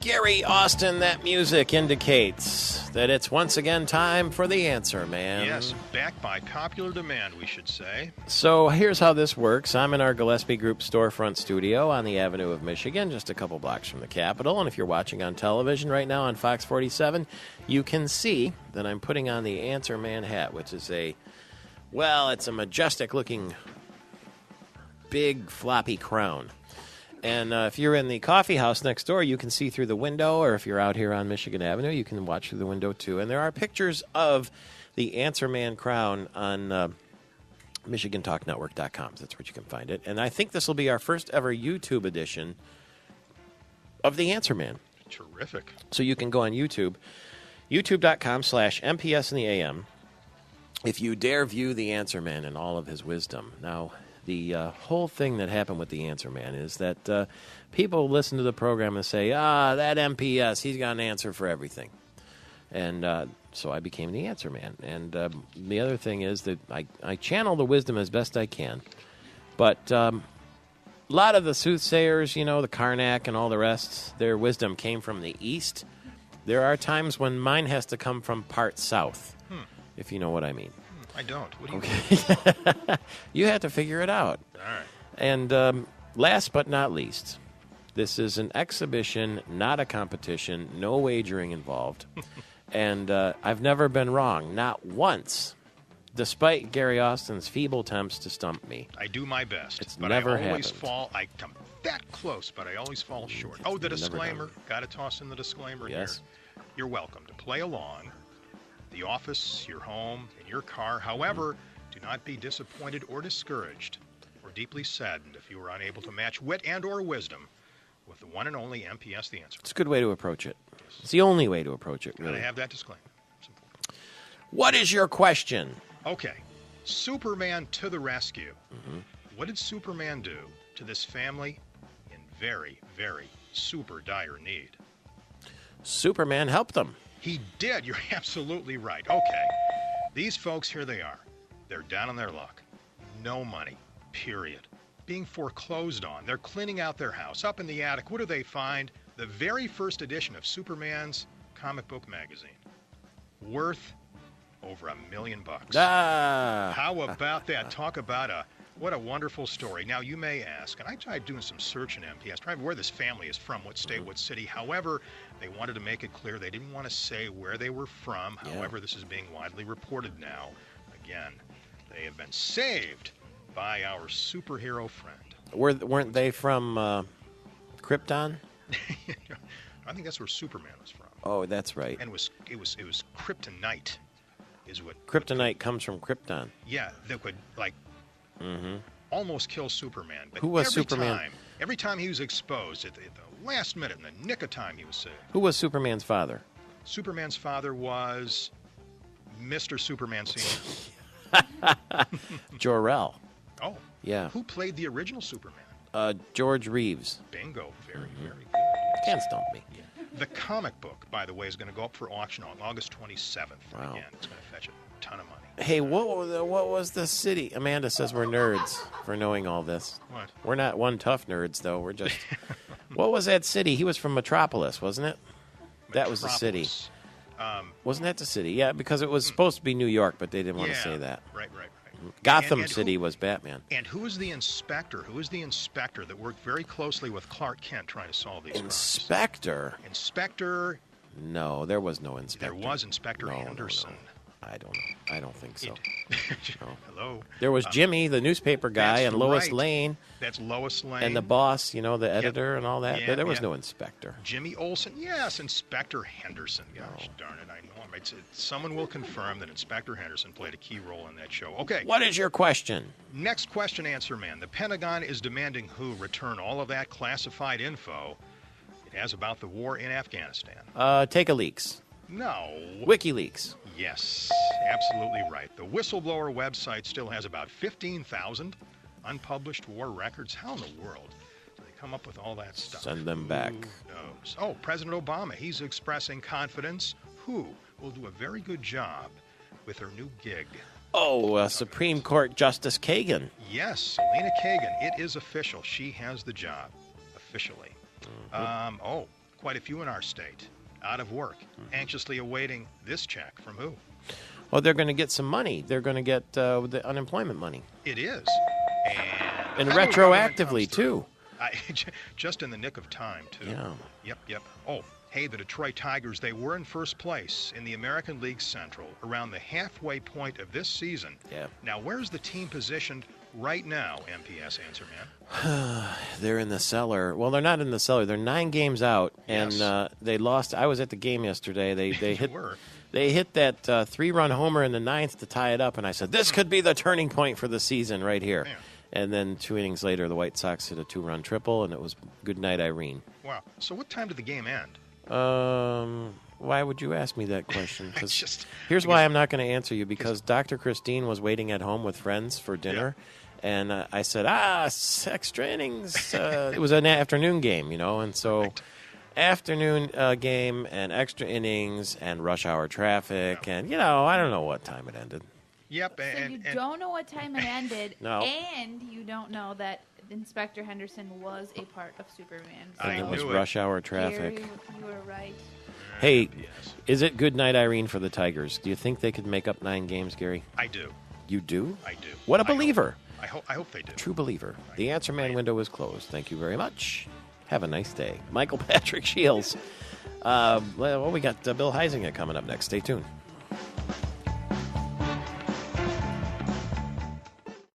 Gary Austin, that music indicates that it's once again time for the answer, man. Yes, back by popular demand, we should say. So here's how this works. I'm in our Gillespie Group storefront studio on the Avenue of Michigan, just a couple blocks from the Capitol. And if you're watching on television right now on Fox 47, you can see that I'm putting on the Answer Man hat, which is it's a majestic-looking, big, floppy crown. And if you're in the coffee house next door, you can see through the window, or if you're out here on Michigan Avenue, you can watch through the window too. And there are pictures of the Answer Man crown on MichiganTalkNetwork.com. That's where you can find it. And I think this will be our first ever YouTube edition of the Answer Man. Terrific. So you can go on YouTube, youtube.com/MPS in the AM, if you dare view the Answer Man in all of his wisdom. Now, the whole thing that happened with the Answer Man is that people listen to the program and say, that MPS, he's got an answer for everything. And so I became the Answer Man. And the other thing is that I channel the wisdom as best I can. But a lot of the soothsayers, the Karnak and all the rest, their wisdom came from the east. There are times when mine has to come from part south, if you know what I mean. I don't. What do you mean? You have to figure it out. All right. And last but not least, this is an exhibition, not a competition, no wagering involved. And I've never been wrong, not once, despite Gary Austin's feeble attempts to stump me. I do my best. It's but never I always happened. fall. I come that close, but I always fall short. It's The never disclaimer. done. Got to toss in the disclaimer Yes. here. You're welcome to play along. The office, your home, in your car. However, do not be disappointed or discouraged or deeply saddened if you are unable to match wit and or wisdom with the one and only MPS The Answer. It's a good way to approach it. It's the only way to approach it, really. Gotta have that disclaimer. It's important. What is your question? Okay. Superman to the rescue. What did Superman do to this family in very, very super dire need? Superman helped them. He did. You're absolutely right. Okay. These folks, here they are. They're down on their luck. No money. Period. Being foreclosed on. They're cleaning out their house. Up in the attic, what do they find? The very first edition of Superman's comic book magazine. Worth over $1 million. How about that? Talk about what a wonderful story. Now, you may ask, and I tried doing some search in MPS, trying where this family is from, what state, what city. However, they wanted to make it clear they didn't want to say where they were from. Yeah. However, this is being widely reported now. Again, they have been saved by our superhero friend. Weren't they from Krypton? I think that's where Superman was from. Oh, that's right. And it was kryptonite, is what Kryptonite comes from Krypton. Yeah, that would almost kill Superman. But Who was every Superman? Every time he was exposed, at the last minute, in the nick of time, he was saved. Who was Superman's father? Superman's father was Mr. Superman Sr. Jor-El. Oh, Yeah. who played the original Superman? George Reeves. Bingo, very, very good. Can't stump me. The comic book, by the way, is going to go up for auction on August 27th. And Wow. again, it's going to fetch a ton of money. Hey, what was the city? Amanda says we're nerds for knowing all this. What? We're not one tough nerds, though. We're just... What was that city? He was from Metropolis, wasn't it? That was the city. Metropolis. Wasn't that the city? Yeah, because it was supposed to be New York, but they didn't want to say that. Right. Gotham And City who- was Batman. And who is the inspector? Who is the inspector that worked very closely with Clark Kent trying to solve these crimes? Inspector? Inspector. No, there was no inspector. There was Inspector No, Henderson. No. I don't know. I don't think so. No. Hello. There was Jimmy, the newspaper guy, That's and Lois right. Lane, That's Lois Lane. and the boss, the editor and all that. Yeah, but there was yeah. no inspector. Jimmy Olsen. Yes, Inspector Henderson. Gosh darn it, I know him. Someone will confirm that Inspector Henderson played a key role in that show. Okay. What is your question? Next question, Answer Man. The Pentagon is demanding who return all of that classified info it has about the war in Afghanistan. Take a leaks. No. WikiLeaks. Yes, absolutely right. The whistleblower website still has about 15,000 unpublished war records. How in the world do they come up with all that stuff? Send them back. Who knows? Oh, President Obama, he's expressing confidence. Who will do a very good job with her new gig? Oh, Supreme Court Justice Kagan. Yes, Selena Kagan. It is official. She has the job officially. Quite a few in our state, out of work, anxiously awaiting this check from who? Well, they're going to get some money. They're going to get the unemployment money. It is. And the federal government retroactively, comes through. too. Just in the nick of time, too. Yeah. Yep. Oh, hey, the Detroit Tigers, they were in first place in the American League Central around the halfway point of this season. Yeah. Now, where's the team positioned right now, MPS Answer Man? They're in the cellar. Well, they're not in the cellar. They're 9 games out, and Yes. they lost. I was at the game yesterday. They You were. They hit that 3-run homer in the 9th to tie it up, and I said, this could be the turning point for the season right here. Yeah. And then 2 innings later, the White Sox hit a 2-run triple, and it was good night, Irene. Wow. So what time did the game end? Why would you ask me that question? 'Cause here's because- why I'm not going to answer you, because Dr. Christine was waiting at home with friends for dinner, and I said, extra innings. It was an afternoon game, and so... Right. Afternoon game and extra innings and rush hour traffic and I don't know what time it ended. Yep. So And, you don't know what time it ended, No. and you don't know that Inspector Henderson was a part of Superman. So I It was knew it. rush hour traffic. Gary, you were right. Hey, Yes. is it good night, Irene, for the Tigers? Do you think they could make up 9 games, Gary? I do. You do? I do. What a I hope- believer. I hope they do. True believer. The Answer Man window is closed. Thank you very much. Have a nice day. Michael Patrick Shields. We got Bill Heisinger coming up next. Stay tuned.